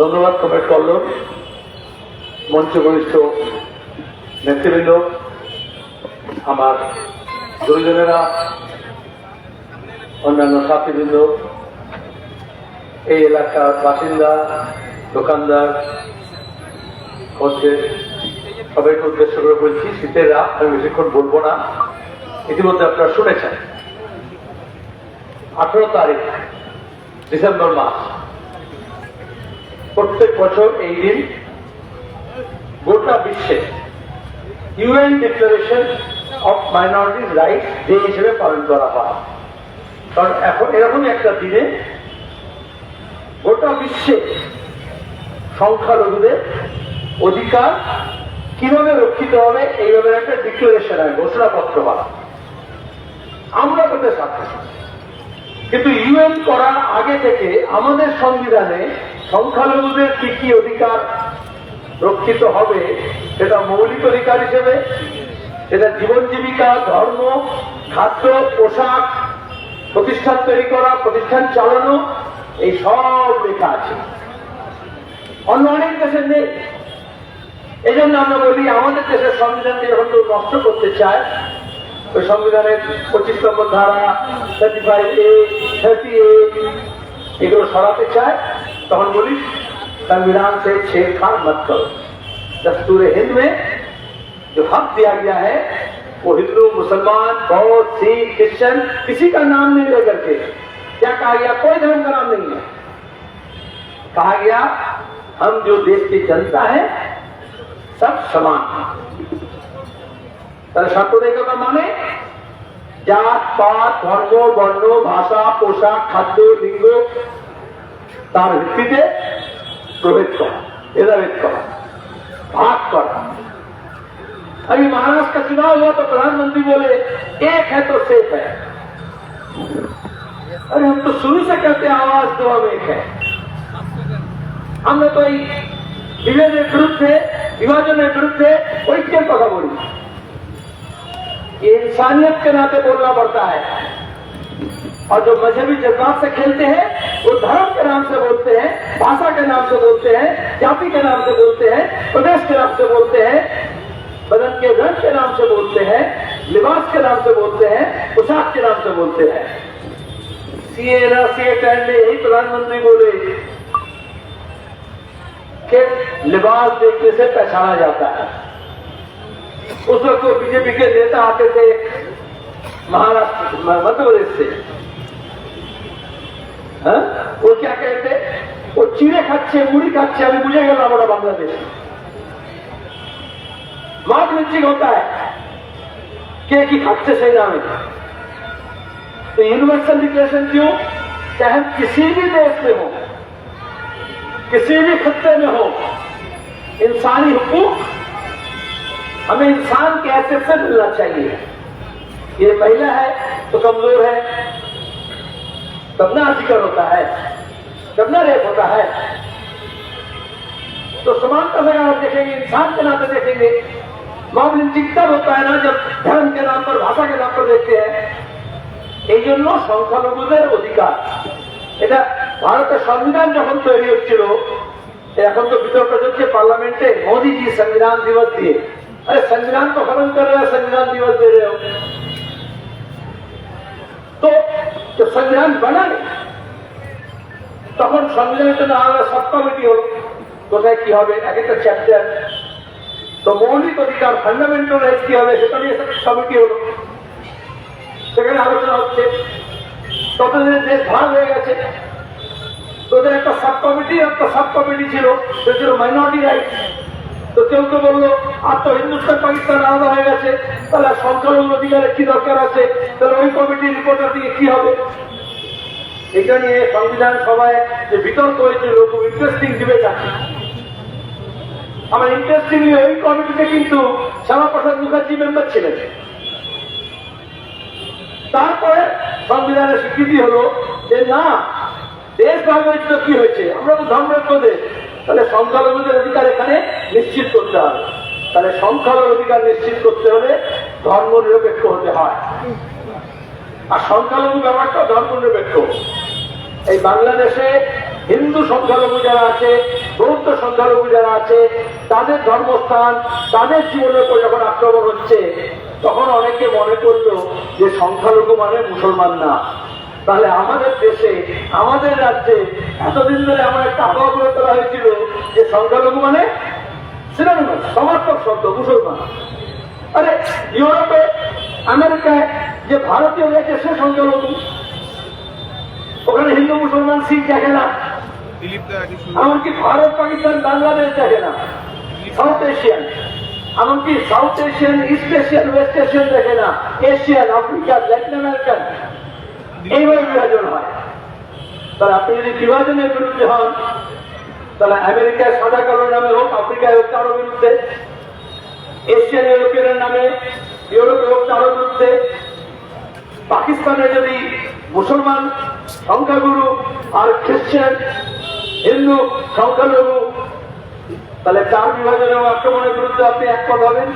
ধন্যবাদ কমেন্ট করল মঞ্চ বরিষ্ঠ নেতৃবৃন্দ, আমার গুরুজনেরা, অন্যান্য সাথীবৃন্দ, এই এলাকার বাসিন্দা, দোকানদার, হচ্ছে সবাইকে উদ্দেশ্য করে বলছি, শীতের রাত, আমি বেশিক্ষণ বলবো না। ইতিমধ্যে আপনারা শুনেছেন 18 তারিখ ডিসেম্বর মাস, প্রত্যেক বছর এই দিন গোটা বিশ্বে UN declaration of minorities rights day হিসেবে পালন করা হয়। কারণ এখন এরকমই একটা দিনে গোটা বিশ্বে সংখ্যালঘুদের অধিকার কিভাবে রক্ষিত হবে এইভাবে একটা ডিক্লারেশন হয়, ঘোষণাপত্র হয়। আমরা করতে সাথে, কিন্তু ইউএন করার আগে থেকে আমাদের সংবিধানে সংখ্যালঘুদের কি কি অধিকার রক্ষিত হবে, সেটা মৌলিক অধিকার হিসেবে, সেটা জীবন জীবিকা, ধর্ম, খাদ্য, পোশাক, প্রতিষ্ঠান তৈরি করা, প্রতিষ্ঠান চালানো, এই সব লেখা আছে। অন্য অনেক দেশের নেই। এই জন্য আমরা বলি আমাদের দেশের সংবিধানকে যখন কেউ নষ্ট করতে চায়, ওই সংবিধানের 25 নম্বর ধারা, 35A, 30A এগুলো সরাতে চায়, তখন বলিস संविधान से छेड़छाड़ मत करो। दस्तूर हिंद में जो हक दिया गया है वो हिंदू, मुसलमान, बौद्ध, सिख, क्रिश्चियन किसी का नाम नहीं लेकर के क्या कहा गया, कोई धर्म का नाम नहीं है। कहा गया हम जो देश की जनता है सब समान। शर्त देखो का माने जात पात, धर्म, वर्ण, भाषा, पोशाक, खाद्य, लिंग तार भित्तिते प्रभेद करा, भेदाभेद करा, भाग करा। अभी महाराष्ट्र का चुनाव हुआ तो प्रधानमंत्री बोले एक है तो सेफ है। अरे हम तो शुरू से कहते हैं आवाज दो हम एक है। हमने तो विभेदের বিরুদ্ধে, विभाजনের বিরুদ্ধে ঐক্যের কথা বলি। ये इंसानियत के नाते बोलना पड़ता है। और जो मजहबी जज्बात से खेलते हैं वो धर्म के नाम से बोलते हैं, भाषा के नाम से बोलते हैं, जाति के नाम से बोलते हैं, प्रदेश के नाम से बोलते हैं, बदन के रंग के नाम से बोलते हैं, लिबास के नाम से बोलते हैं, पोशाक के नाम से बोलते हैं। सीए ना सीए टाइम में यही प्रधानमंत्री बोले कि लिबास देखने से पहचाना जाता है। उस वक्त वो बीजेपी के नेता आते थे महाराष्ट्र, मध्य प्रदेश से, वो क्या कहते, वो चिड़े खाচ্ছে, मुड़ी खाচ্ছে, अभी बुझे गया बड़ा बांग्लादेश मार्क लिंचिंग होता है के की खाচ্ছে सही नाम है। तो यूनिवर्सल डिक्लेरेशन क्यों, चाहे हम किसी भी देश में हो, किसी भी खत्ते में हो, इंसानी हुकूक हमें इंसान के हैसियत से मिलना चाहिए। ये महिला है तो कमजोर है, तब ना अधिकार होता है, तब ना रेप होता है। तो समानता से आप देखेंगे, इंसान के नाते देखेंगे। मॉब लिंचिंग तब होता है ना जब धर्म के नाम पर, भाषा के नाम पर देखते हैं। এই জন্য সংখ্যালঘুদের অধিকার, এটা ভারতের সংবিধান যখন তৈরি হচ্ছিল, এখন তো বিতর্ক চলছে पार्लियामेंट में, मोदी जी संविधान दिवस दिए। अरे संविधान तो खत्म कर रहे हो, संविधान दिवस दे रहे हो। तो जब संविधान बना नहीं তখন সংবিধানের জন্য আলাদা সাব কমিটি হল, কোথায় কি হবে এক একটা চ্যাপ্টার, তো মৌলিক অধিকার ফান্ডামেন্টাল রাইট কি হবে সেটা নিয়ে কমিটি হলো, সেখানে আলোচনা হচ্ছে। ততদিনে দেশ ভাগ হয়ে গেছে, তোদের একটা সাব কমিটি ছিল, সে ছিল মাইনরিটি রাইট। তো কেউ কেউ বললো আর তো হিন্দুস্তান পাকিস্তান আলাদা হয়ে গেছে, তাহলে সংখ্যালঘু অধিকারের কি দরকার আছে, তাহলে ওই কমিটির রিপোর্টার দিয়ে কি হবে। এটা নিয়ে সংবিধান সভায় যে বিতর্ক হয়েছিল, খুব ইন্টারেস্টিং ডিবেট আছে। আমার ইন্টারেস্টিংলি ওই কমিটিতে কিন্তু শ্যামাপ্রসাদ মুখার্জি মেম্বার ছিলেন। তারপরে সংবিধানের স্বীকৃতি হলো যে না, দেশ ভাগ হয়েছিল, কি হয়েছে, আমরা তো ধর্মনিরপেক্ষ দেশ, তাহলে সংখ্যালঘুদের অধিকার এখানে নিশ্চিত করতে হবে। তাহলে সংখ্যালঘুর অধিকার নিশ্চিত করতে হলে ধর্ম নিরপেক্ষ হতে হয়। আর সংখ্যালঘু ব্যাপারটা ধর্ম নিরপেক্ষ। এই বাংলাদেশে হিন্দু সংখ্যালঘু যারা আছে, বৌদ্ধ সংখ্যালঘু যারা আছে, তাদের ধর্মস্থান, তাদের জীবনের উপর যখন আক্রমণ হচ্ছে, তখন অনেকে মনে করলো যে সংখ্যালঘু মানে মুসলমান না। তাহলে আমাদের দেশে, আমাদের রাজ্যে এতদিন ধরে আমার একটা আবহাওয়া গড়ে তোলা হয়েছিল যে সংখ্যালঘু মানে সিনোনিমাস, সমার্থক শব্দ মুসলমান। আরে ইউরোপে, আমেরিকায় যে ভারতীয় রয়েছে সে সংখ্যালঘু, ওখানে হিন্দু মুসলমান শিখ দেখে না, এমনকি ভারত পাকিস্তান বাংলাদেশ দেখে না, সাউথ এশিয়ান, এমনকি south Asian, east Asian, West Asian দেখে না, এশিয়ান, আফ্রিকান, ল্যাটিন আমেরিকান, এইভাবে বিভাজন হয়। তাহলে আপনি যদি বিভাজনের বিরুদ্ধে হন, তাহলে আমেরিকায় সাদা কালো নামে হোক, আফ্রিকায় হোক কারো বিরুদ্ধে, এশিয়ান ইউরোপিয়ানের নামে ইউরোপে হোক কারো বিরুদ্ধে, পাকিস্তানে যদি মুসলমান সংখ্যাগুরু আর খ্রিস্টান হিন্দু সংখ্যালঘু, তাহলে চার বিভাজনের আক্রমণের বিরুদ্ধে আপনি একমত হবেন।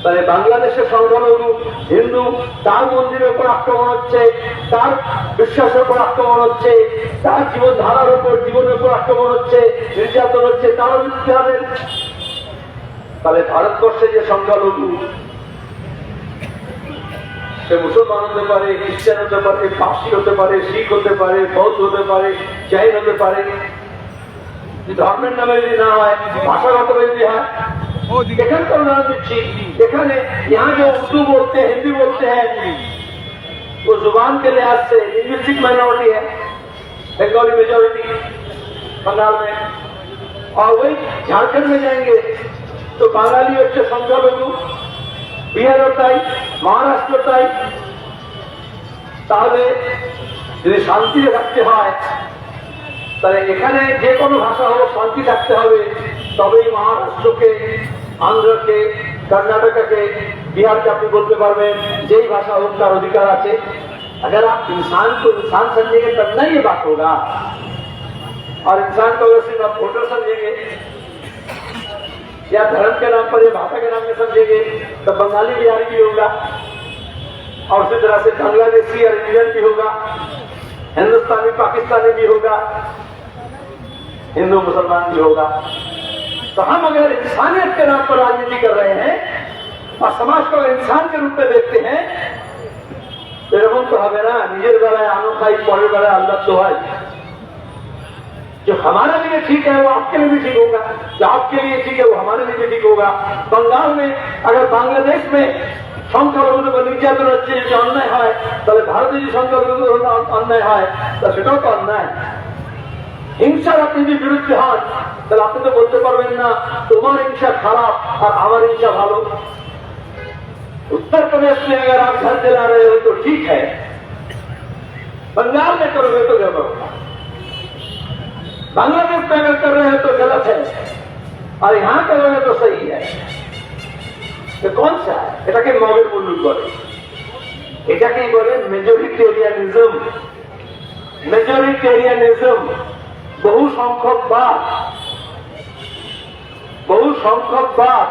তাহলে বাংলাদেশের সংখ্যালঘু হিন্দু, তার মন্দিরের উপর আক্রমণ হচ্ছে, তার বিশ্বাসের উপর আক্রমণ হচ্ছে, তার জীবনধারার উপর, জীবনের উপর আক্রমণ হচ্ছে, নির্যাতন হচ্ছে, তারও বিরুদ্ধে হবেন। তাহলে ভারতবর্ষে যে সংখ্যালঘু, সে মুসলমান হতে পারে, খ্রিস্টান হতে পারে, পার্সি হতে পারে, শিখ হতে পারে, বৌদ্ধ হতে পারে, জৈন হতে পারে, ধর্মের নামে যদি না হয়, ভাষাগত যদি হয়, এখানকার উদাহরণ দিচ্ছি, এখানে यहाँ जो उर्दू बोलते हैं, हिंदी बोलते हैं, वो जुबान के लिहाज से लिंग्विस्टिक माइनॉरिटी है, बंगाली मेजोरिटी बंगाल में। और वही झारखंड में जाएंगे तो बांगाली হচ্ছে সংখ্যালঘু, বিহারও তাই, মহারাষ্ট্র তাই। তাহলে যদি শান্তি রাখতে হয়, তাহলে এখানে যে কোনো ভাষা হোক শান্তি থাকতে হবে, তবেই মহারাষ্ট্রকে, আন্ধ্রকে, কর্ণাটককে, बिहार के अपनी बोलते पारबें, যেই ভাষা হোক তার অধিকার আছে। अगर आप इंसान को इंसान समझेंगे तब ना ये बात होगा, और इंसान को अगर सिर्फ आप वोटर समझेंगे या धर्म के नाम पर या भाषा के नाम में समझेंगे, तब बंगाली बिहारी भी होगा, और उसी तरह से बांग्लादेशी और इंडियन भी होगा, हिंदुस्तानी पाकिस्तानी भी होगा, हिंदू मुसलमान भी होगा। तो हम अगर इंसानियत के नाम पर राजनीति कर रहे हैं और समाज को इंसान के रूप में देखते हैं, तो एरकम तो हमें ना निजेर बेलाय आनो खाई, परेर बेलाय अल्लाह दोहाई। जो हमारे लिए ठीक है वो आपके लिए भी ठीक होगा, जो आपके लिए ठीक है वो हमारे लिए भी ठीक होगा। बंगाल में अगर बांग्लादेश में সংখ্যালঘুদের উপর নির্যাতন হচ্ছে, যদি অন্যায় হয়, তাহলে ভারতে যদি সংখ্যালঘুদের অন্যায় হয়, তা সেটাও তো অন্যায়। হিংসার আপনি যদি বিরুদ্ধে হন, তাহলে আপনি তো বলতে পারবেন না তোমার হিংসা খারাপ আর আমার হিংসা ভালো। उत्तर प्रदेश में अगर आप घर चला रहे हो तो ठीक है, बंगाल में करोगे तो गड़बड़ होगा, बांग्लादेश में अगर कर रहे हो तो गलत है, और यहां करोगे तो सही है। तो कौन सा है? এটাকে মগের মুল্লুক বলে, এটাকেই বলে মেজরিটেরিয়ানিজম। মেজরিটেরিয়ানিজম, বহু সংখ্যকবাদ, বহু সংখ্যকবাদ,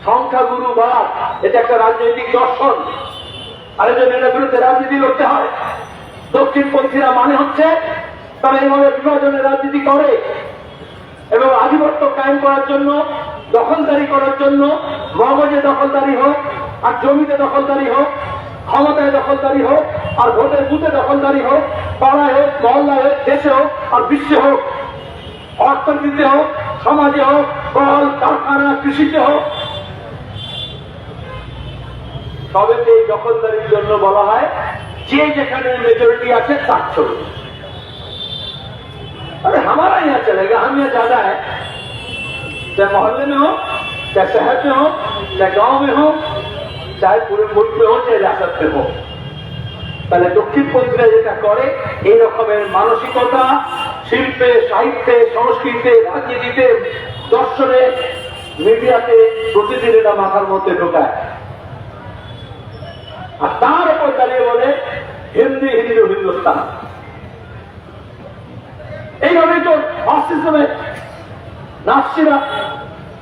সংখ্যাগুরুবাদ, এটা একটা রাজনৈতিক দর্শন। আর এই জন্য এটার বিরুদ্ধে রাজনীতি করতে হয়। দক্ষিণপন্থীরা মানে হচ্ছে তারা এইভাবে বিভাজনের রাজনীতি করে এবং আধিপত্য কায়েম করার জন্য, দখলদারি করার জন্য, মগজে দখলদারি হোক আর জমিতে দখলদারি হোক, ক্ষমতায় দখলদারি হোক আর ভোটের বুথে দখলদারি হোক, পাড়ায় হোক, মহল্লায় হোক, দেশে হোক আর বিশ্বে হোক, অর্থনীতিতে হোক, সমাজে হোক, কল কারখানা, কৃষিতে হোক, সবেতে এই দখলদারির জন্য বলা হয় যে যেখানে মেজরিটি আছে তার ছবি। अरे हमारा यहाँ चलेगा, हम यहाँ ज्यादा है, चाहे मोहल्ले में हो, चाहे शहर में हो, चाहे गांव में हो, चाहे पूरे मुल्क में हो, चाहे रियासत में हो। তাহলে দক্ষিণপন্থীরা যেটা করে, এই রকমের মানসিকতা শিল্পে, সাহিত্যে, সংস্কৃতিতে, রাজনীতিতে, দর্শনে, মিডিয়াতে প্রতিদিন এটা মাথার মধ্যে ঢোকায়, আর তার উপর দাঁড়িয়ে বলে হিন্দি, হিন্দু, হিন্দুস্তান। এইভাবেই তো ফাসিজমে নাৎসিরা,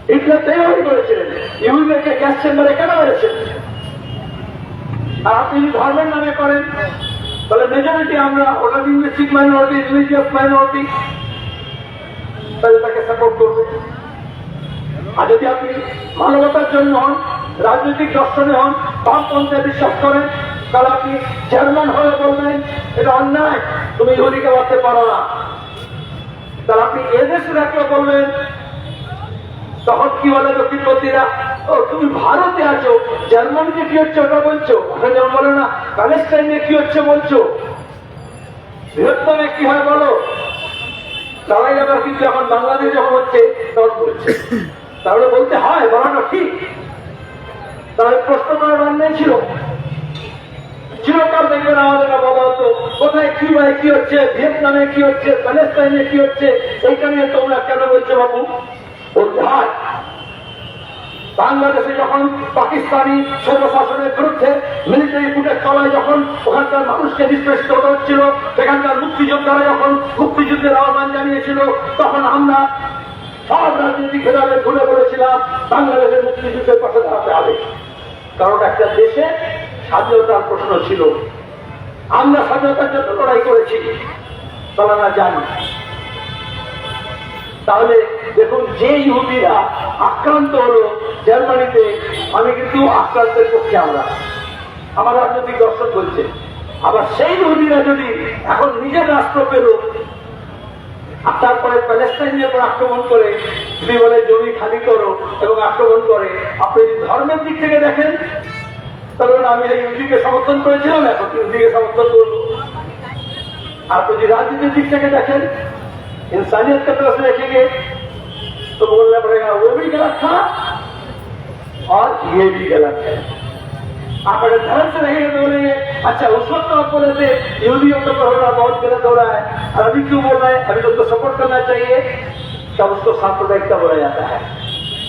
হিটলার তো এইভাবেই করেছিলেন, ইহুদিদেরকে কে গ্যাস চেম্বারে কেন মেরেছেন? আর আপনি যদি ধর্মের নামে করেন, হিন্দু মুসলমান, খ্রিস্টান তাহলে মেজরিটি আমরা ওটা লিঙ্গুইস্টিক মাইনরিটি, রিলিজিয়াস মাইনরিটি, তাহলে তাকে সাপোর্ট করবে। আর যদি আপনি মানবতার জন্য হন, রাজনৈতিক দর্শনে হন, বামপন্থায় বিশ্বাস করেন, তাহলে আপনি জার্মান হয়ে বলবেন এটা অন্যায়, তুমি ইহুদিকে বাঁচতে পারো না। তাহলে আপনি এদেশে রাখলে বলবেন, তখন কি বলে দক্ষিণপন্থীরা, ও তুমি ভারতে আছো, জার্মানিতে কি হচ্ছে ওটা বলছো, ওখানে যেমন বলে না প্যালেস্টাইনে কি হচ্ছে বলছো, বৃহত্তমে কি হয় বলো। তারাই আবার কিন্তু এখন বাংলাদেশ যখন হচ্ছে তখন বলছে, তাহলে বলতে হয়, বলাটা ঠিক। তাহলে প্রশ্ন করার অন্যায় ছিল। চিরকাল দেখবেন আমাদেরকে বলা হতো কোথায় কিউবায় কি হচ্ছে, ভিয়েতনামে কি হচ্ছে, প্যালেস্টাইনে কি হচ্ছে, এইটা নিয়ে তোমরা কেন বলছো বাবু? বলতে হয়। বাংলাদেশে যখন পাকিস্তানি স্বৈরশাসনের বিরুদ্ধে মিলিটারি ফুটেজ চলায়, যখন ওখানকার মানুষকে নিষ্পেষিত হতে হচ্ছিল, সেখানকার মুক্তিযোদ্ধারা যখন মুক্তিযুদ্ধের আহ্বান জানিয়েছিল, তখন আমরা সব রাজনৈতিক ভেদাভেদ ভুলে বলেছিলাম বাংলাদেশের মুক্তিযুদ্ধের পাশে দাঁড়াতে হবে। কারণ একটা দেশে স্বাধীনতার প্রশ্ন ছিল, আমরা স্বাধীনতার জন্য লড়াই করেছি, তারা জানি। তাহলে দেখুন, যে ইহুদিরা আক্রান্ত হলো জার্মানিতে, আমি কিন্তু আক্রান্তের পক্ষে, আমার রাজনৈতিক দর্শন বলছে। আবার সেই ইহুদিরা যদি এখন নিজের রাষ্ট্র পেল, আর তারপরে প্যালেস্টাইনের উপর আক্রমণ করে, যদি বলে জমি খালি করো এবং আক্রমণ করে, আপনি যদি ধর্মের দিক থেকে দেখেন, তাহলে আমি এই ইহুদিকে সমর্থন করেছিলাম, এখন ইহুদিকে সমর্থন করবো। আর যদি রাজনীতির দিক থেকে দেখেন, इंसानियत का तरफ से देखेंगे तो बोलना पड़ेगा वो भी गलत था और ये भी गलत है। आप अगर धर्म से रहेंगे तो बोलेंगे अच्छा उस वक्त आप बोले थे यहूदियों के ऊपर हो रहा बहुत गलत हो रहा है, और अभी क्यों बोल रहे हैं, अभी तो उसको सपोर्ट करना चाहिए। तब उसको सांप्रदायिकता बोला जाता है।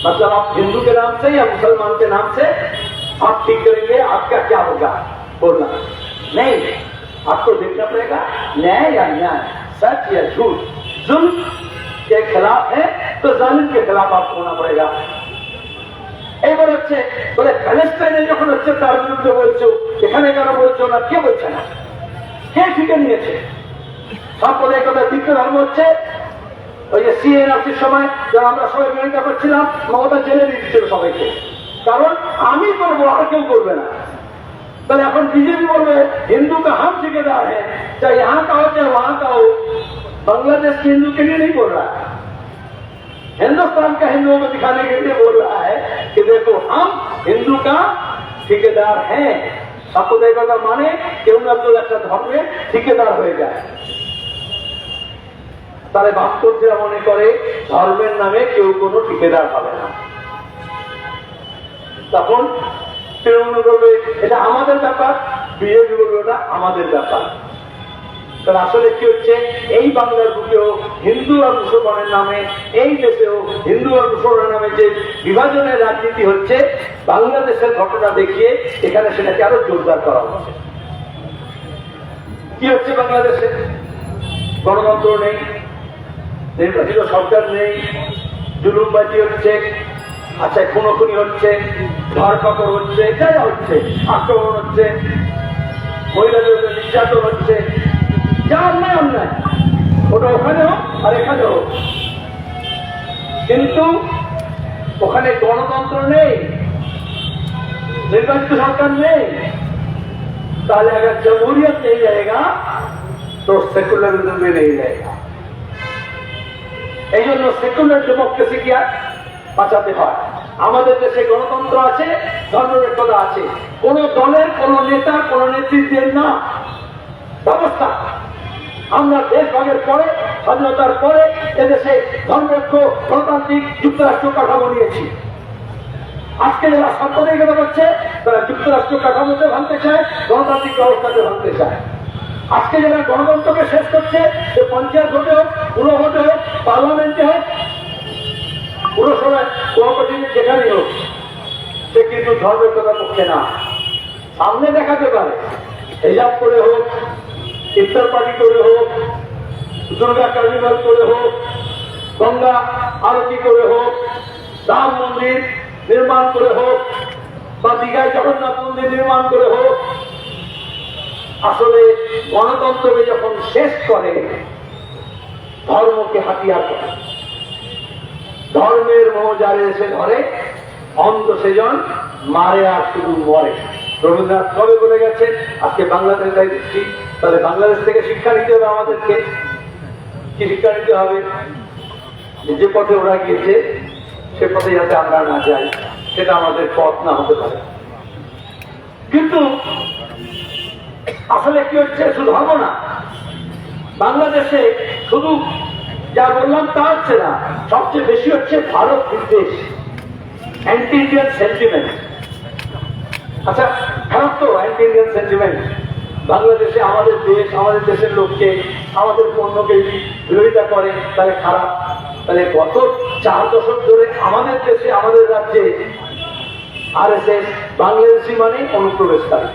मतलब आप हिंदू के नाम से या मुसलमान के नाम से आप ठीक करेंगे, आपका क्या होगा बोलना नहीं, आपको देखना पड़ेगा न्याय या अन्याय, सच या झूठ। जुल्म के खिलाफ है तो जालिम के खिलाफ आपको होना पड़ेगा। এবার হচ্ছে বলে প্যালেস্টাইনে যখন হচ্ছে তার বিরুদ্ধে বলছো, এখানে কেন বলছো না, কে বলছে না, কে ঠিকে নিয়েছে? সাম্প্রদায়িকতার দ্বিতীয় ধর্ম হচ্ছে ওই যে সিএনআরসির সময় যারা আমরা সবাই বিরোধিতা করছিলাম, মমতা জেলে দিয়ে দিচ্ছিল সবাইকে, কারণ আমি করবো আর কেউ করবে না। তাহলে এখন বিজেপি বলবে हिंदू का हम ठेकेदार है, चाहे यहाँ का हो चाहे वहां का हो। बांग्लादेश के हिंदू के लिए नहीं बोल रहा है, हिंदुस्तान का हिंदुओं को दिखाने के लिए बोल रहा है कि देखो हम हिंदू का ठेकेदार हैं। সাম্প্রদায়িকতা মানে কেউ না কেউ একটা ধর্মের ঠিকাদার হয়ে যায়। তাহলে বামপন্থীরা মনে করে ধর্মের নামে কেউ কোনো ঠিকাদার হবে না। তখন তৃণমূল বলবে এটা আমাদের ব্যাপার, বিজেপি বলবে ওটা আমাদের ব্যাপার। তাহলে আসলে কি হচ্ছে, এই বাংলার বুকেও হিন্দু আর মুসলমানের নামে, এই দেশেও হিন্দু আর মুসলমানের নামে যে বিভাজনের রাজনীতি হচ্ছে, বাংলাদেশের ঘটনা দেখিয়ে এখানে সেটাকে আরো জোরদার করা হচ্ছে। কি হচ্ছে বাংলাদেশে? গণতন্ত্র নেই, নির্বাচিত সরকার নেই, জুলুমবাজি হচ্ছে, আচ্ছা খুনোখুনি হচ্ছে, ধরপাকড় হচ্ছে, যা যা হচ্ছে, আক্রমণ হচ্ছে, মহিলাদের উপরে নির্যাতন হচ্ছে, যা অন্যায় অন্যায় ওটা ওখানে হোক আর এখানে হোক, কিন্তু ওখানে গণতন্ত্র নেই, निर्वाचित सरकार नहीं। ताले अगर जमहूरियत नहीं रहेगा तो सेकुलरिज्म भी नहीं रहेगा। এই জন্য সেকুলার ডেমোক্রেসিকে বাঁচাতে হয়। আমাদের দেশে গণতন্ত্র আছে, ধর্মনিরপেক্ষতা আছে, কোন দলের কোন নেতা কোন নেতৃত্বের না ব্যবস্থা। আমরা দেশ ভাগের পরে, স্বাধীনতার পরে এদেশে ধর্মনিরপেক্ষ গণতান্ত্রিক যুক্তরাষ্ট্র কাঠামো নিয়েছি। আজকে যারা সাম্প্রদায়িকতা করছে তারা যুক্তরাষ্ট্র কাঠামোতে ভাঙতে চায়, গণতান্ত্রিক ব্যবস্থাকে ভাঙতে চায়। আজকে যারা গণতন্ত্রকে শেষ করছে, সে পঞ্চায়েত ভোটে হোক, পুরো ভোটে হোক, পার্লামেন্টে হোক, পুরসভায়, কোঅপারেটিভে যেখানেই হোক, সে কিন্তু ধর্মের পক্ষে না। সামনে দেখাতে পারে হিজাব করে হোক, ইফতার পার্টি করে হোক, দুর্গা কার্নিভাল করে হোক, গঙ্গা আরতি করে হোক, রাম মন্দির নির্মাণ করে হোক, বা দীঘায় জগন্নাথ মন্দির নির্মাণ করে হোক। আসলে গণতন্ত্রকে যখন শেষ করে, ধর্মকে হাতিয়ার করে। ধর্মের মোহ যারে এসে ধরে, অন্ধ সেজন মারে আর শুধু মরে। রবীন্দ্রনাথ কবে বলে গেছে, আজকে বাংলাদেশ তাই দিচ্ছি, তাহলে বাংলাদেশ থেকে শিক্ষা নিতে হবে আমাদেরকে। কি শিক্ষা নিতে হবে? যে পথে ওরা গিয়েছে সে পথে যাতে আমরা না যাই, সেটা আমাদের পথ না হতে পারে। কিন্তু আসলে কি হচ্ছে, শুধু ধর্ম না, বাংলাদেশে শুধু যা বললাম তা হচ্ছে না, সবচেয়ে বেশি হচ্ছে ভারত বিদ্বেষ, অ্যান্টি ইন্ডিয়ান সেন্টিমেন্ট। আচ্ছা, খারাপ তো অ্যান্টি ইন্ডিয়ান সেন্টিমেন্ট। বাংলাদেশে আমাদের দেশ, আমাদের দেশের লোককে, আমাদের পণ্যকে বিরোধিতা করে, তাহলে খারাপ। তাহলে গত 4 দশক ধরে আমাদের দেশে, আমাদের রাজ্যে আরএসএস বাংলাদেশি মানে অনুপ্রবেশকারী।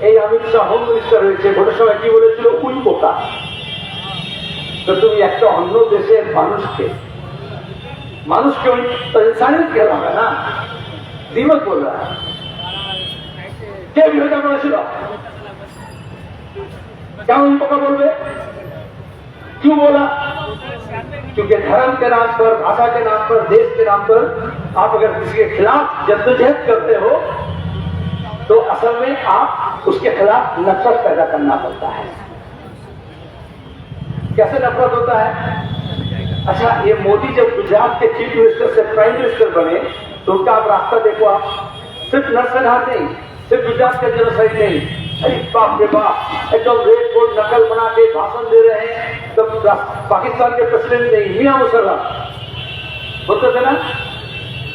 এই অমিত শাহ হোম মিনিস্টার হয়েছে, ভোটের সময় কি বলেছিল, উই পোকা। তো তুমি একটা অন্য দেশের মানুষকে ইনসানিয়ত খেলাবে না, দিমক বল রা কে বিরোধিতা করেছিল? কেমন পোকা বলবে? क्यों बोला? क्योंकि धर्म के नाम पर, भाषा के नाम पर, देश के नाम पर आप अगर किसी के खिलाफ जद्दोजहद करते हो तो असल में आप उसके खिलाफ नफरत पैदा करना पड़ता है। कैसे नफरत होता है? अच्छा, ये मोदी जब गुजरात के चीफ मिनिस्टर से प्राइम मिनिस्टर बने तो उनका आप रास्ता देखो। आप सिर्फ नरसंहार नहीं, सिर्फ गुजरात का जेनोसाइड नहीं, अरे बाप रे बाप, एकदम रेड कोड नकल बना के भाषण दे रहे हैं। तब पाकिस्तान के प्रेसिडेंट नहीं, मियां मुशर्रफ बोलते थे ना,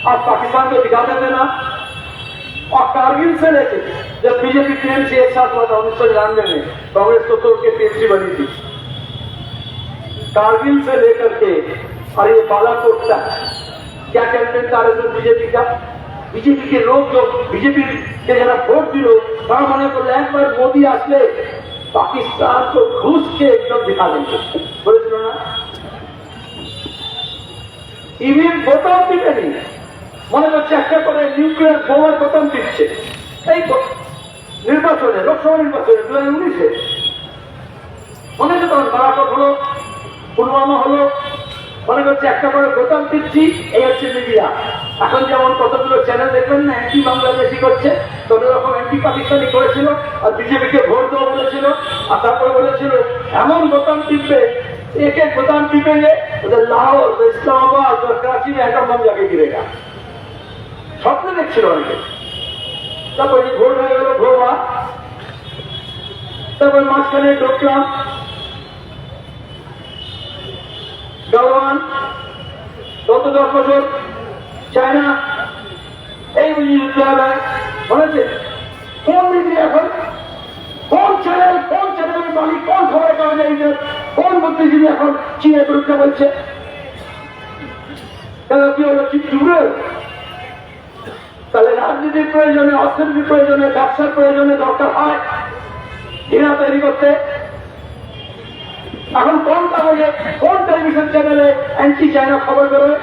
आज पाकिस्तान को दिखाते थे ना। और कारगिल से लेके जब बीजेपी टीएमसी एक साथ हुआ था 1999 में, कांग्रेस को तोड़ के टीएमसी बनी थी, कारगिल से लेकर के और ये बालाकोट तक क्या कैंपेन था बीजेपी का? बीजेपी के लोग जो बीजेपी के जरा भोट दिलो তারা মনে করলে একবার মোদী আসলে পাকিস্তান তো ঘুষ के एकदम दिखा देंगे, বলেছিল না? ইভিএম বোতাম টিপেনি, মনে করছে একটা করে নিউক্লিয়ার বোমার বোতাম টিপছে। এই নির্বাচনে, লোকসভা নির্বাচনে 2019-এ মনে হচ্ছে তখন বালাকোট হলো, পুলওয়ামা হলো, মনে করছে একটা করে বোতাম টিপছি। এই হচ্ছে মিডিয়া। এখন যেমন কতগুলো চ্যানেল দেখবেন না, অ্যান্টি বাংলাদেশি করছে, তত রকম অ্যান্টি পাকিস্তানি করেছিল, আর বিজেপিকে ভোট দেওয়া বলেছিল, আর তারপরে বলেছিল এমন বোতাম টিপবে, এক এক বোতাম টিপেंगे उधर लाहौर, इस्लामाबाद और कराची में एटम बम जाके गिरेगा। স্বপ্ন দেখছিল অনেকে। তারপরে ভোট হয়ে গেল ভোয়া, তারপর মাঝখানে ঢুকলাম জওয়ান, গত 10 বছর চায়না, এই বিশ্ববিদ্যালয় বলেছে কোন মিডিয়া, এখন কোন চ্যানেলের মালিক, কোন খবরের কাগজের এডিটর, কোন বুদ্ধিজীবী এখন চীনের বিরুদ্ধে বলছে? তাহলে কি হলো, চীন ডুবে? তাহলে রাজনীতির প্রয়োজনে, অর্থনীতির প্রয়োজনে, ব্যবসার প্রয়োজনে দরকার হয় ঘৃণা তৈরি করতে। এখন কোন কাগজে, কোন টেলিভিশন চ্যানেলে অ্যান্টি চায়না খবর বেরোয়?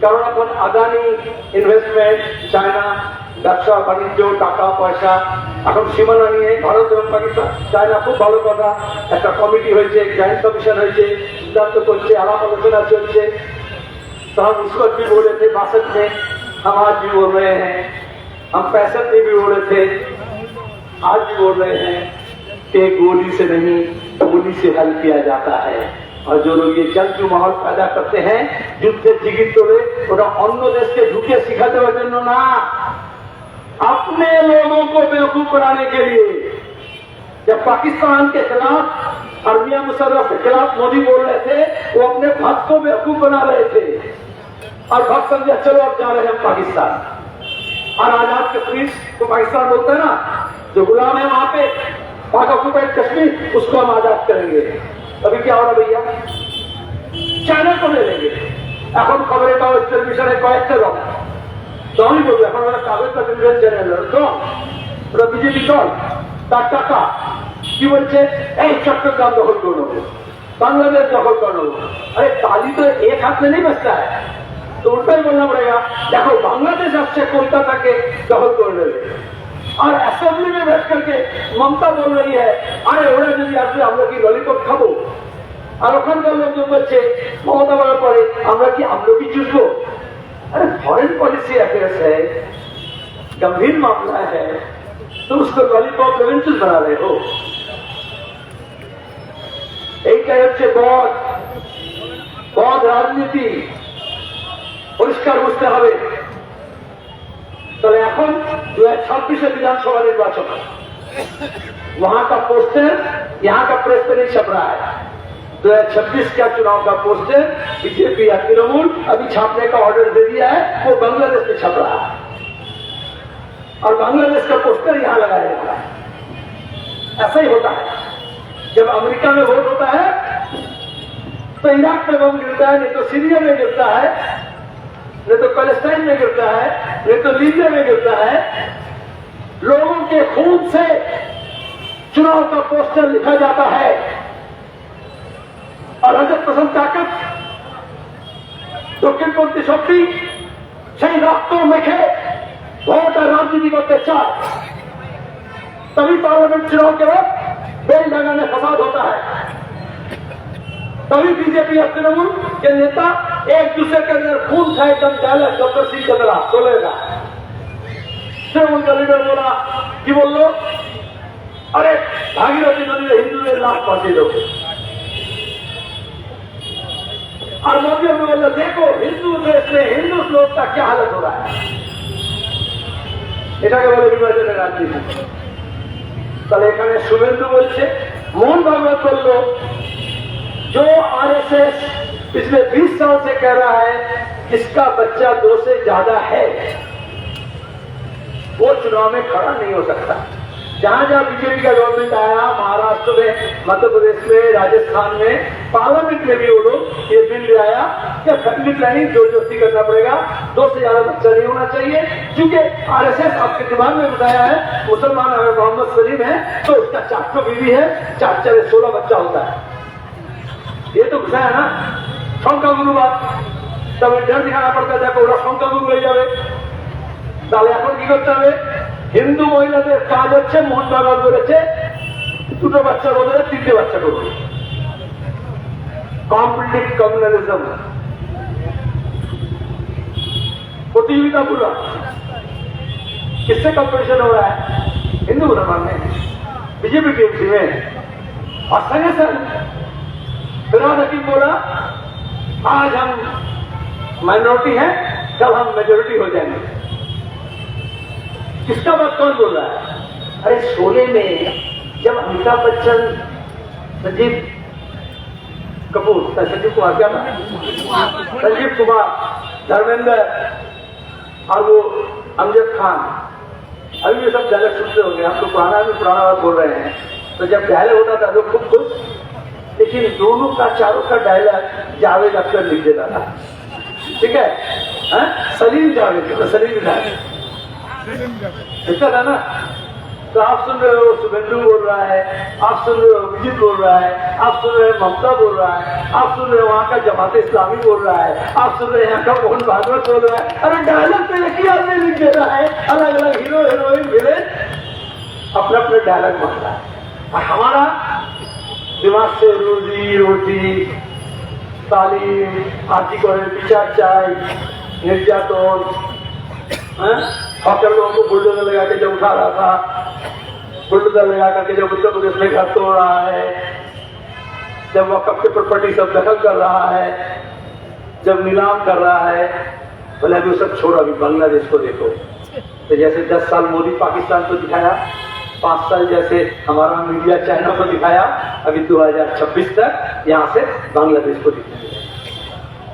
কারণ এখন আদানি ইনভেস্টমেন্ট, চায়না ব্যবসা বাণিজ্য, টাকা পয়সা, এখন সীমানা নিয়ে ভারত এবং পাকিস্তান, চায়না খুব ভালো কথা, একটা কমিটি হয়েছে, জয়েন্ট কমিশন হয়েছে, সিদ্ধান্ত করছে, আলাপ আলোচনা চলছে। तो हम उसको भी बोले थे 62 में, हम आज भी बोल रहे हैं, हम 65 में भी बोले थे, आज भी बोल रहे हैं कि गोली से नहीं, गोली से हल किया जाता है। और जो लोग ये जंग जो माहौल पैदा करते हैं, युद्धे जिगिर तोड़े, ওরা অন্য দেশকে ঢুকে শিখাতে দেওয়ার জন্য না, अपने लोगों को बेवकूफ बनाने के लिए। जब पाकिस्तान के खिलाफ और मियां मुशर्रफ के खिलाफ मोदी बोल रहे थे, वो अपने भक्त को बेवकूफ बना रहे थे, और भक्त समझे चलो अब जा रहे हैं पाकिस्तान। और आजाद कश्मीर को पाकिस्तान बोलते हैं ना, जो गुलाम है वहां पे, पाक ऑक्युपाइड कश्मीर, उसको हम आजाद करेंगे। अभी क्या हो रहा भैया, चाइना को ले लेंगे। এখন খবরের কাগজ, টেলিভিশনে কয়েকটা দল, দলই বলবো, এখন ওরা কাগজ বা টেলিভিশন চ্যানেল দল, ওরা বিজেপি দল, তার টাকা কি বলছে, এই চট্টগ্রাম দখল করে নেবো, বাংলাদেশ দখল করে নেবো। আরে ताली तो एक हाथ में नहीं बचता है, तो उल्टा ही बोलना पड़ेगा, देखो बांग्लादेश আসছে কলকাতাকে দখল করে নেবে, और असेंबली में बैठ करके ममता बोल रही है अरे ওরা যদি আসলে আমরা কি ললিপপ খাবো আর ওখানকার লোকজন বলছে মমতা বলার পরে আমরা কি আমলকি চুষবো अरे फॉरेन पॉलिसी अफेयर्स है गंभीर मामला है तो उसको लॉलीपॉप लेवेंचुस बना रहे हो এইটাই হচ্ছে বদ রাজনীতি পরিষ্কার বুঝতে হবে তাহলে এখন 2026 विधानसभा निर्वाचन वहां का पोस्टर यहाँ का प्रेस पे नहीं छप रहा है 2026 का चुनाव का पोस्टर बीजेपी या तृणमूल अभी छापने का ऑर्डर दे दिया है वो बांग्लादेश में छप रहा है और बांग्लादेश का पोस्टर यहाँ लगाया जा रहा है ऐसा ही होता है जब अमेरिका में वोट होता है तो इराक में बम गिरता है नहीं तो सीरिया में गिरता है नहीं तो पैलेस्टाइन में गिरता है नहीं तो लीबिया में गिरता है लोगों के खून से चुनाव का पोस्टर लिखा जाता है और हजरत पसंद ताकत দক্ষিণপন্থী শক্তি সেই রক্ত মেখে ভোট और राजनीति करते चाय तभी पार्लियामेंट चुनाव के वक्त बेल लगाने फसाद होता है तभी बीजेपी और तृणमूल के नेता एक दूसरे के अंदर खून खाए दम डायलॉग डॉक्टर सिंह चंद्रा बोलेगा तृणमूल का लीडर बोला कि बोल लो अरे भागीरथी नदी में हिंदू ने लाश फांसी दो और मोदी ने बोला देखो हिंदू देश में हिंदू लोग का क्या हालत हो रहा है এটাকে বলে বিভাজনের রাজনীতি তাহলে এখানে শুভেন্দু বলছে মোহন ভাগবত বলল जो आरएसएस पिछले 20 साल से कह रहा है इसका बच्चा 2 से ज्यादा है वो चुनाव में खड़ा नहीं हो सकता जहां जहां बीजेपी का गवर्नमेंट आया महाराष्ट्र में मध्य प्रदेश में राजस्थान में पार्लियामेंट में भी वो लोग ये बिल ले आया कि फैमिली प्लानिंग जोर जोस्ती करना पड़ेगा 2 से ज्यादा बच्चा नहीं होना चाहिए क्योंकि आरएसएस आपके दिमाग में बताया है मुसलमान अगर मोहम्मद सलीम है तो उसका 4 बीवी है 4 16 बच्चा होता है ये तो घुसा है ना সংখ্যা গুরুবাদ তবে ডর দিখানা পড়তে দেখো ওরা সংখ্যা গুরু হয়ে যাবে তাহলে এখন কি করতে হবে হিন্দু মহিলাদের কাজ হচ্ছে মোহন ভাগবত বলেছে 2টো বাচ্চা বদলে 3টে বাচ্চা করবে कॉम्पिटिटिव कम्युनलिज्म प्रतियोगिता पूरा किससे कंपटीशन हो रहा है हिंदू मुसलमान में बीजेपी टीएमसी में और संगे संग फिराद हकीम बोला आज हम माइनॉरिटी हैं कल हम मेजोरिटी हो जाएंगे किसका बात कौन बोल रहा है अरे शोले में जब अमिताभ बच्चन संजीव कपूर संजीव कुमार क्या था संजीव कुमार धर्मेंद्र और वो अमजद खान अभी ये सब डायलॉग सुनते होंगे हम तो पुराना बात बोल रहे हैं तो जब डायलॉग होता था लोग खूब खुश लेकिन दोनों का चारों का डायलॉग जावेद अख्तर लिख देता था ठीक है सलीम जावेद सलीम लिखता था ना तो आप सुन रहे हो शुभेंदु बोल रहा है आप सुन रहे हो विजित बोल रहा है आप सुन रहे हो ममता बोल रहा है आप सुन रहे हो वहां का जमात इस्लामी बोल रहा है आप सुन रहे हैं यहाँ का मोहन भागवत बोल रहा है अरे डायलॉग पे एक ही आदमी लिख दे रहा है अलग अलग हीरो हीरोइन विलेन अपना अपना डायलॉग बन रहा है और हमारा दिमाग से रोजी रोटी तालीम आजी करे विचार चाय निर्यातन हॉकर लोगों को बुलडोजर लगा के जब उठा रहा था बुलडोजर लगा करके जब उत्तर प्रदेश में घर तोड़ रहा है जब वक़्फ़ की प्रॉपर्टी सब दखल कर रहा है जब नीलाम कर रहा है बोले अभी वो सब छोड़ो अभी बांग्लादेश को देखो तो जैसे 10 साल मोदी पाकिस्तान को दिखाया 5 साल जैसे हमारा मीडिया चाइना को दिखाया अभी 2026 तक यहाँ से बांग्लादेश को दिखाया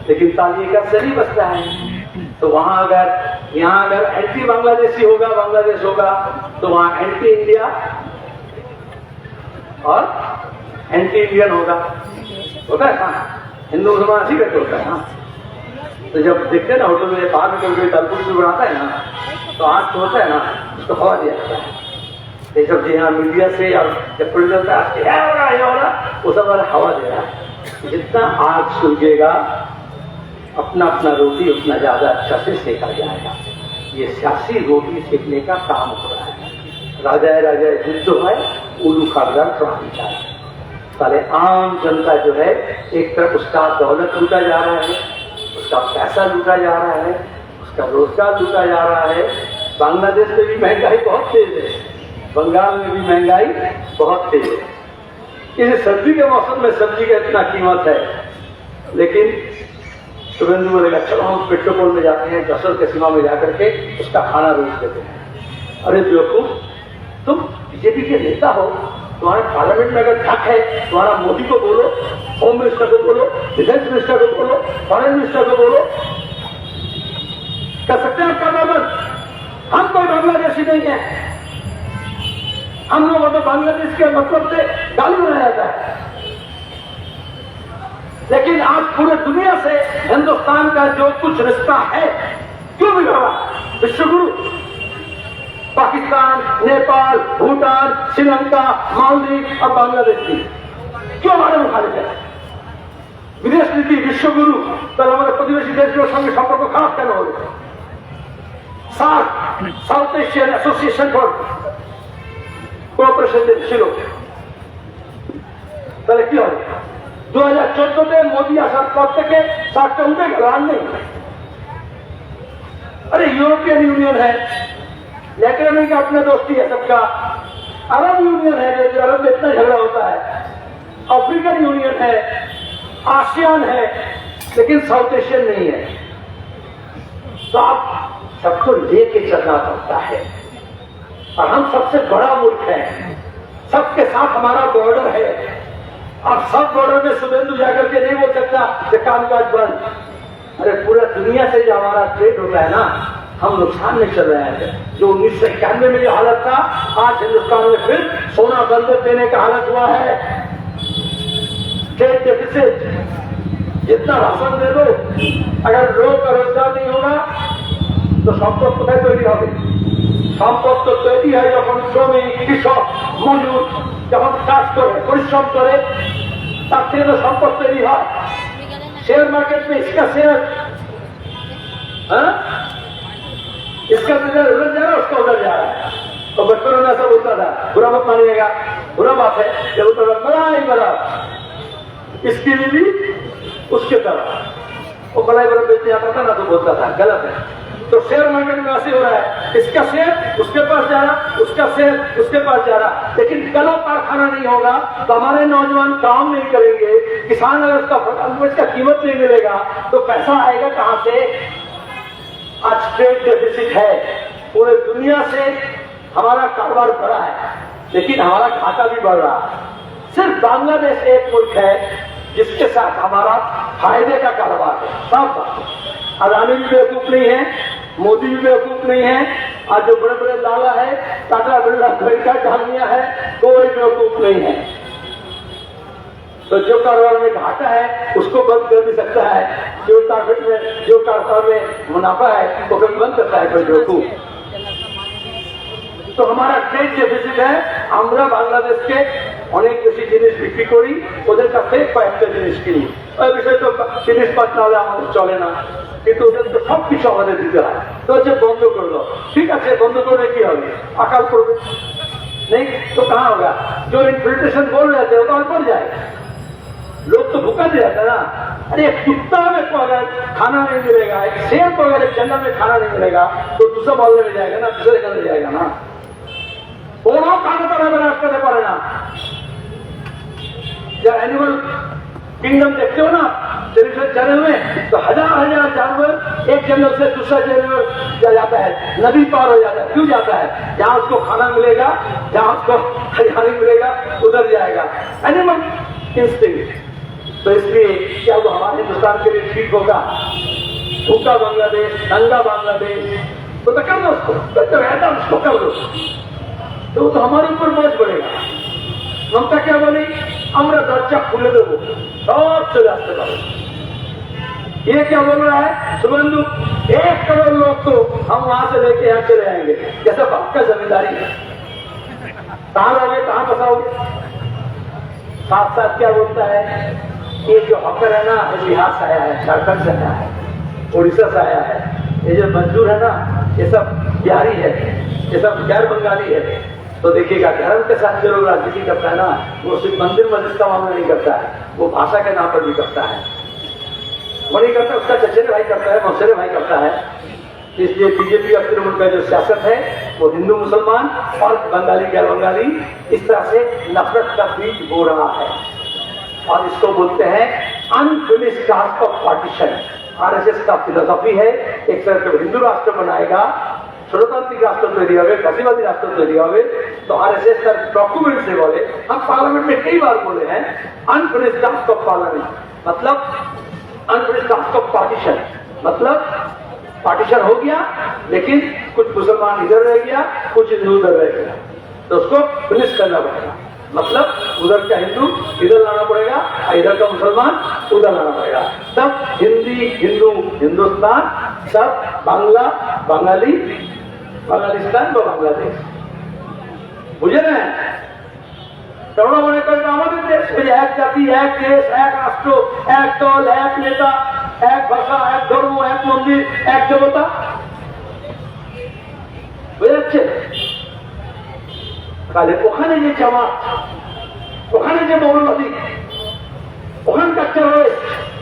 लेकिन तालिए का सही बसता है तो वहां अगर यहाँ अगर एंटी बांग्लादेशी होगा बांग्लादेश होगा तो वहां एंटी इंडिया और एंटी इंडियन होगा होता है हाँ हिंदू मुसलमान ऐसी करके होता है हाँ तो जब देखते हैं ना होटल में बाहर में कभी तलपुर जो बनाता है ना तो आग तो होता है ना उसको हवा दिया जाता है ये सब यहाँ मीडिया से और जब प्रोड्यूसर हो रहा वो सब वाला हवा दे रहा है जितना आग सुलगेगा अपना अपना रोटी उतना ज्यादा अच्छा से सेका जाएगा ये सियासी रोटी सेकने का काम हो रहा है राजाए राजाए युद्ध है, उल्लू खानदान प्रणाली चाहे। साले आम जनता जो है, एक तरफ उसका दौलत लूटा जा रहा है, उसका पैसा लूटा जा रहा है, उसका रोजगार लूटा जा रहा है। बांग्लादेश में भी महंगाई बहुत तेज है, बंगाल में भी महंगाई बहुत तेज है। इस सर्दी के मौसम में सब्जी का इतना कीमत है, लेकिन शुभेंदु बोलेगा चलो हम पेट्रोपोल में जाते हैं, जसर के सीमा में जाकर के उसका खाना रोक देते हैं। अरे बेवकूफ, तुम बीजेपी के नेता हो, तुम्हारे पार्लियामेंट में अगर हक है, तुम्हारा मोदी को बोलो, होम मिनिस्टर को बोलो, डिफेंस मिनिस्टर को बोलो, फॉरेन मिनिस्टर को बोलो, कर सकते हैं आपका बंद। हम कोई बांग्लादेशी नहीं है, हम लोगों को तो बांग्लादेश के मतलब से गाली बनाया जाता है। लेकिन आज पूरे दुनिया से हिंदुस्तान का जो कुछ रिश्ता है क्यों बिगड़ा? विश्वगुरु पाकिस्तान, नेपाल, भूटान, श्रीलंका, मालदीव और बांग्लादेश की क्यों हमारे मुखालिफ है? विदेश नीति विश्वगुरु তাহলে আমাদের প্রতিবেশী দেশগুলোর সঙ্গে সম্পর্ক খারাপ কেন হলো? South Asian association for cooperation ছিল, তাহলে কি হবে? 2014-তে মোদী আসার পর থেকে সার্কটা উঠে গেল, আর নেই। अरे यूरोपियन यूनियन है, लैटिन अमेरिका अपना दोस्ती है सबका, अरब यूनियन है, जो अरब में इतना झगड़ा होता है, अफ्रीकन यूनियन है, आसियान है, लेकिन साउथ एशियन नहीं है। तो आप सबको लेके चलना पड़ता है, और हम सबसे बड़ा मुल्क है, सबके साथ हमारा बॉर्डर है, और सब बॉर्डर में शुभेंदु जाकर के नहीं बोल सकता कि कामकाज बंद। अरे पूरा दुनिया से जो हमारा ट्रेड होता है ना, हम नुकसान में चल रहे हैं। जो 1991 में जो हालत था, आज हिंदुस्तान में फिर सोना बंद देने का हालत हुआ है। ट्रेड डेफिसिट, जितना राशन दे दो, अगर लोगों का रोजगार नहीं होगा तो সম্পদ কোথায় তৈরি হবে? সম্পদ তো তৈরি হয় যখন শ্রমিক, কৃষক, মজুর যখন কাজ করে, পরিশ্রম করে, তার থেকে তো সম্পদ তৈরি হয়। शेयर मार्केट में इसका शेयर, इसका शेयर उधर जा रहा है, उसका उधर जा रहा है। तो बचपन में ऐसा बोलता था, बुरा मत मानिएगा, बुरा बात है, जब उधर बड़ा ही बड़ा, इसकी बीवी उसके तरफ, वो बड़ा बड़ा बेचने आता था ना, तो बोलता था गलत है। तो शेयर मार्केट में ऐसे हो रहा है, इसका शेयर उसके पास जा रहा, उसका शेयर उसके पास जा रहा। लेकिन कल कारखाना नहीं होगा तो हमारे नौजवान काम नहीं करेंगे, किसान अगर उसका कीमत नहीं मिलेगा तो पैसा आएगा कहां से? आज ट्रेड डेफिसिट है, पूरे दुनिया से हमारा कारोबार बढ़ा है, लेकिन हमारा घाटा भी बढ़ रहा है। सिर्फ बांग्लादेश एक मुल्क है जिसके साथ हमारा फायदे का कारोबार है। सब अदानी भी बेवकूफ नहीं है, मोदी भी बेवकूफ नहीं है, आज जो बड़े बड़े लाला है, टाटा बिरला, अमेरिका, डालमिया है, कोई बेवकूफ नहीं है। तो जो कारोबार में घाटा है उसको बंद कर भी सकता है, जो कारोबार में मुनाफा है वो कभी बंद करता है कोई बेवकूफ। तो हमारा ट्रेड डेफिसिट है, আমরা বাংলাদেশকে অনেক বেশি জিনিস বিক্রি করি, ওদের কাছে কয়েকটা জিনিস কিনি। ওই বিষয়ে তো জিনিসপাত না হলে আমাদের চলে না, কিন্তু ওদের তো সবকিছু আমাদের দিতে হয়। তো যে বন্ধ করলো, ঠিক আছে, বন্ধ করলে কি হবে? अकाल पड़বে नहीं तो कहाँ होगा? जो इन्फिल्ट्रेशन बोल रहे थे वो तो बढ़ जाएगा, लोग तो भूखा दे जाता है ना। अरे एक कुत्ता में को अगर खाना नहीं मिलेगा, एक शेर को अगर एक जंगल में खाना नहीं मिलेगा तो दूसरा मोहल्ले में जाएगा ना, दूसरे घर में जाएगा ना, কোনো কারণে তারা বিনাশ করতে পারে না। जब एनिमल किंगडम देखते हो ना टेलीविजन चैनल में, तो हजार हजार जानवर एक जंगल से दूसरा जंगल जा जाता है, नदी पार हो जाता है। क्यों जाता है? जहाँ उसको खाना मिलेगा, जहाँ उसको हरियाली मिलेगा, उधर जाएगा। Animal instinct. तो इसलिए क्या वो हमारे हिंदुस्तान के लिए ठीक होगा? भूखा बांग्लादेश, नंगा बांग्लादेश, तो कर दो उसको, तो रहता उसको कर दो, तो तो हमारे ऊपर बोझ बढ़ेगा। ममता क्या बोली? আমরা দরজা খুলে দেবো, সব চলে আসতে পারে। ये क्या बोल रहा है शुभेंदु? 1 करोड़ लोग तो हम वहां से लेके यहाँ चले आएंगे, जैसे बाप का जमींदारी है। कहाँ रहोगे, कहाँ बसाओगे? साथ साथ क्या बोलता है? ये जो हॉकर है ना, ये बिहार से आया है, झारखंड से आया है, उड़ीसा से आया है। ये जो मजदूर है ना, ये सब बिहारी है, ये सब गैर बंगाली है, तो देखिएगा धर्म के साथ जो लोग राजनीति करता है ना, वो सिर्फ मंदिर मस्जिद का मामला नहीं करता है, वो भाषा के नाम पर भी करता है। वो नहीं करता, उसका चचेरे भाई करता है, मौसेरे भाई करता है। इसलिए बीजेपी और तृणमूल का जो सियासत है वो हिंदू मुसलमान और बंगाली गैर बंगाली इस तरह से नफरत का बीज बो रहा है, और इसको बोलते हैं unfinished task of partition. RSS का फिलोसफी है, एक तरह से हिंदू राष्ट्र बनाएगा, गणतांत्रिक राष्ट्र तैरी হবে, फैसिबादी राष्ट्र तैरी হবে, तो आरएसएस का डॉक्यूमेंट से बोले, हम पार्लियामेंट में कई बार बोले हैं अनफिनिश्ड टास्क ऑफ पार्लियामेंट, मतलब अनफिनिश्ड टास्क ऑफ पार्टीशन, मतलब पार्टीशन हो गया लेकिन कुछ मुसलमान इधर रह गया, कुछ हिंदू उधर रह गया, तो उसको फिनिश करना पड़ेगा। मतलब उधर का हिंदू इधर लाना पड़ेगा और इधर का मुसलमान उधर लाना पड़ेगा, तब हिंदी हिंदू हिंदुस्तान, तब बांग्ला बांगाली बांग्लादेशान বা বাংলাদেশ। বুঝে না? তোমরা মনে করো আমাদের দেশ এক জাতি এক দেশ এক রাষ্ট্র এক দল এক নেতা এক ভাষা এক ধর্ম এক মন্দির এক দেবতা, বুঝে যাচ্ছে? তাহলে ওখানে যে জামাত, ওখানে যে মৌলবাদী, ওখানকার টেররিস্ট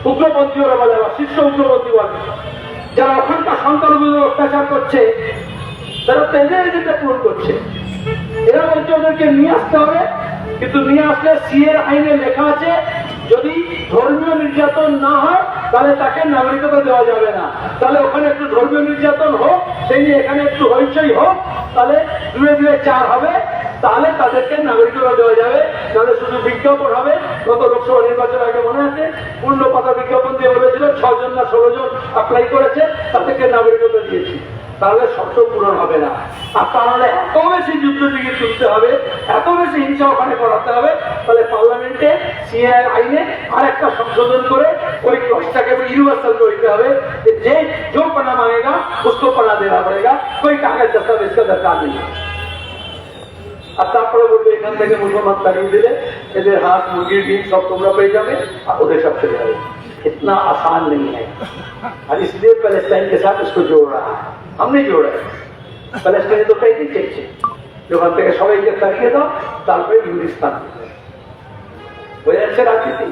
উগ্রপন্থী ওরা বলে, শীর্ষ উগ্রপন্থী বলে, যারা ওখানকার সংখ্যালঘুদের অত্যাচার করছে, তারা তো এদের এজেন্ডা পূরণ করছে। এরা বলছে ওদেরকে নিয়ে আসতে হবে, কিন্তু নিয়ে আসলে সিএর আইনে লেখা আছে যদি ধর্মীয় নির্যাতন না হয় তাহলে তাকে নাগরিকতা দেওয়া যাবে না। তাহলে ওখানে একটু ধর্মীয় নির্যাতন হোক, সেই নিয়ে এখানে একটু হইচই হোক, তাহলে দুয়ে দুয়ে চার হবে, তাহলে তাদেরকে নাগরিকতা দেওয়া যাবে। তাহলে শুধু বিজ্ঞাপন হবে। গত লোকসভা নির্বাচন আগে মনে আছে পূর্ণ পাতা বিজ্ঞাপন দিয়ে বলেছিল 6 জন না 16 জন অ্যাপ্লাই করেছে, তাদেরকে নাগরিকতা দিয়েছি। তাহলে শর্ত পূরণ হবে না। আর তাহলে এত বেশি যুদ্ধ দিকে তুলতে হবে, এত বেশি হিংসা ওখানে করাতে হবে, তাহলে পার্লামেন্টে সিএর আইনে আর একটা সংশোধন করে ওই ক্লজটাকে यूनिवर्सल করতে হবে যে जो पना मांगेगा उसको पना देना पड़ेगा, कोई कागज दस्तावेज का दरकार नहीं है। আর তারপরে বলবে এখান থেকে মুসলমান তাড়িয়ে দিলে এদের হাঁস মুরগির ডিম সব তোমরা পেয়ে যাবে আর ওদের সব চলে যাবে। इतना आसान नहीं है, और इसलिए पैलेस्टाइन के साथ इसको जोड़ रहा है। हम नहीं जोड़ रहे, पैलेस्टाइन तो कई दिखे ওখান থেকে সবাইকে তাড়িয়ে দাও, তারপরে ইউনিস্তান হয়ে যাচ্ছে রাজনীতি।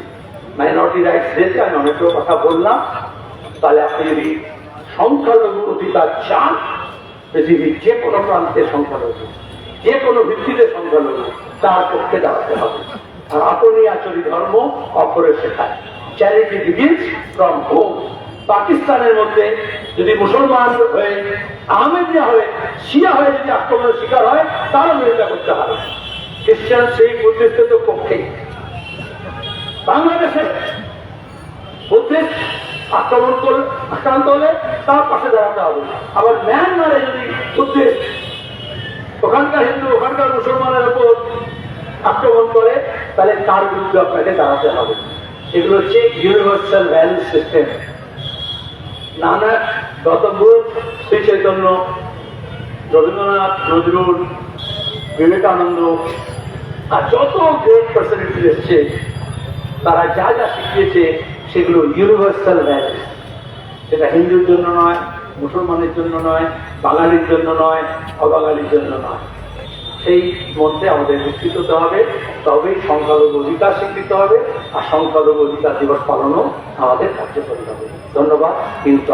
মাইনরিটি রাইটস দিতে আমি অনেকগুলো কথা বললাম। তাহলে আপনি যদি সংখ্যালঘু অধিকার চান, পৃথিবীর যে কোনো প্রান্তে সংখ্যালঘু, যে কোনো ভিত্তিতে সংখ্যালঘু, তার পক্ষে দাঁড়াতে হবে। আর আপনি আচরি ধর্ম অপরে শেখায়। Charity begins from home. পাকিস্তানের মধ্যে যদি মুসলমান হয়ে আহমেদিয়া হয়ে শিয়া হয়ে যদি আক্রমণের শিকার হয়, তারও বিরোধিতা করতে হবে। খ্রিস্টান সেই বুদ্ধিস্টের তো পক্ষেই। বাংলাদেশে বুদ্ধিস্ট আক্রান্ত হলে তার পাশে দাঁড়াতে হবে। আবার মিয়ানমারে যদি বুদ্ধিস্ট ওখানকার হিন্দু ওখানকার মুসলমানের উপর আক্রমণ করে, তাহলে তার বিরুদ্ধে আপনাকে দাঁড়াতে হবে। এগুলো হচ্ছে universal value system. Nanak, Gautam Buddha, Shri Chaitanya, Rabindranath, Nazrul, Vivekananda আর যত গ্রেট পার্সোনালিটি এসছে, তারা যা যা শিখিয়েছে সেগুলো ইউনিভার্সাল ভ্যালু। সেটা হিন্দুর জন্য নয়, মুসলমানের জন্য নয়, বাঙালির জন্য নয়, অবাঙালির জন্য নয়। সেই মধ্যে আমাদের বিকৃত হতে হবে, তবেই সংখ্যালঘু অধিকার স্বীকৃত হবে, আর সংখ্যালঘু অধিকার দিবস পালনও আমাদের কার্যকরী হবে। ধন্যবাদ। কিন্তু